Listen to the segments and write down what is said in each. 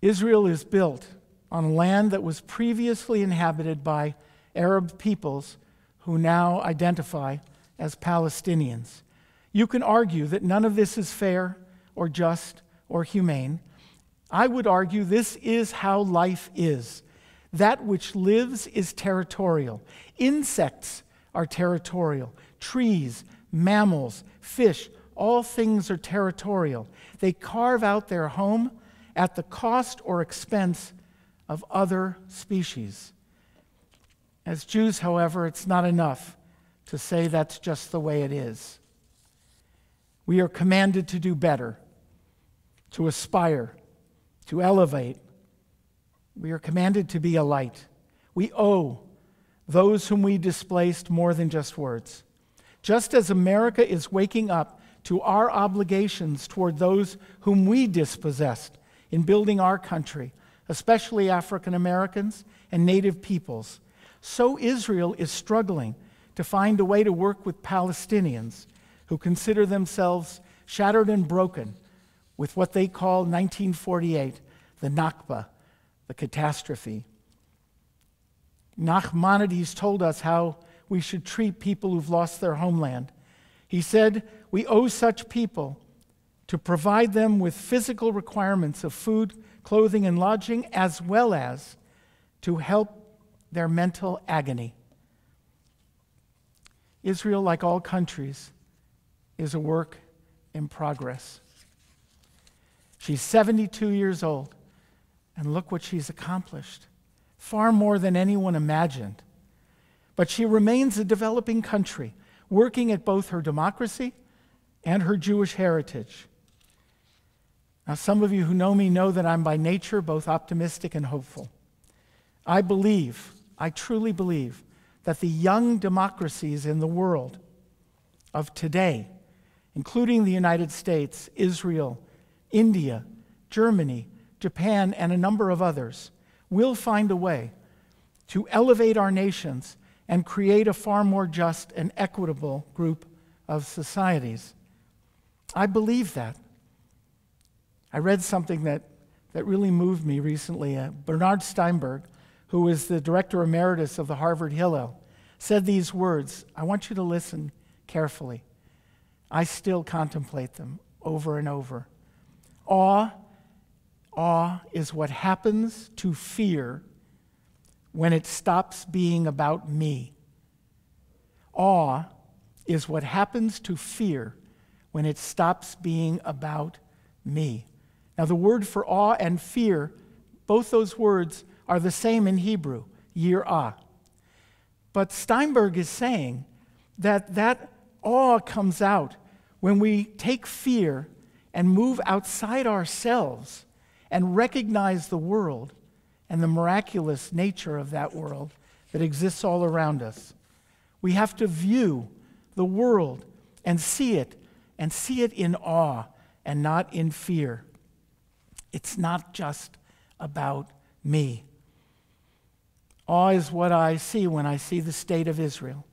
Israel is built on land that was previously inhabited by Arab peoples who now identify as Palestinians. You can argue that none of this is fair or just or humane. I would argue this is how life is. That which lives is territorial. Insects are territorial. Trees, mammals, fish, all things are territorial. They carve out their home at the cost or expense of other species. As Jews, however, it's not enough to say that's just the way it is. We are commanded to do better, to aspire, to elevate. We are commanded to be a light. We owe those whom we displaced more than just words. Just as America is waking up to our obligations toward those whom we dispossessed in building our country, especially African Americans and Native peoples, so Israel is struggling to find a way to work with Palestinians who consider themselves shattered and broken with what they call 1948, the Nakba, the catastrophe. Nachmanides told us how we should treat people who've lost their homeland. He said, we owe such people to provide them with physical requirements of food, clothing, and lodging, as well as to help their mental agony. Israel, like all countries, is a work in progress. She's 72 years old, and look what she's accomplished. Far more than anyone imagined. But she remains a developing country, working at both her democracy and her Jewish heritage. Now, some of you who know me know that I'm by nature both optimistic and hopeful. I truly believe, that the young democracies in the world of today, including the United States, Israel, India, Germany, Japan, and a number of others, will find a way to elevate our nations and create a far more just and equitable group of societies. I believe that. I read something that really moved me recently. Bernard Steinberg, who is the director emeritus of the Harvard Hillel, said these words. I want you to listen carefully. I still contemplate them over and over. Awe is what happens to fear when it stops being about me. Awe is what happens to fear when it stops being about me. Now, the word for awe and fear, both those words are the same in Hebrew, yirah. But Steinberg is saying that awe comes out when we take fear and move outside ourselves and recognize the world and the miraculous nature of that world that exists all around us. We have to view the world and see it in awe and not in fear. It's not just about me. Awe is what I see when I see the state of Israel.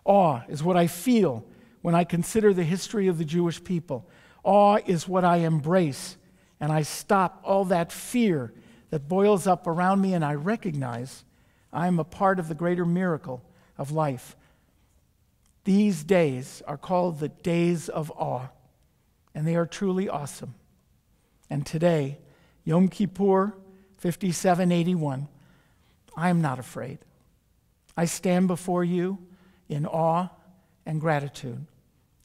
Awe is what I feel when I consider the history of the Jewish people. Awe is what I embrace, and I stop all that fear that boils up around me, and I recognize I am a part of the greater miracle of life. These days are called the days of awe, and they are truly awesome. And today, Yom Kippur, 5781, I am not afraid. I stand before you in awe and gratitude.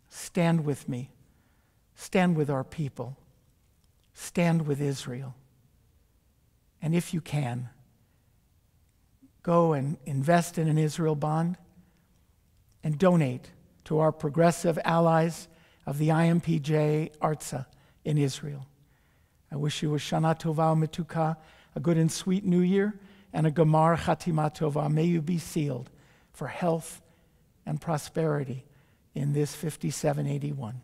Stand with me. Stand with our people. Stand with Israel. And if you can, go and invest in an Israel bond and donate to our progressive allies of the IMPJ Artza in Israel. I wish you a Shana Tova Metuka, a good and sweet New Year, and a Gamar Chatima Tova. May you be sealed for health and prosperity in this 5781.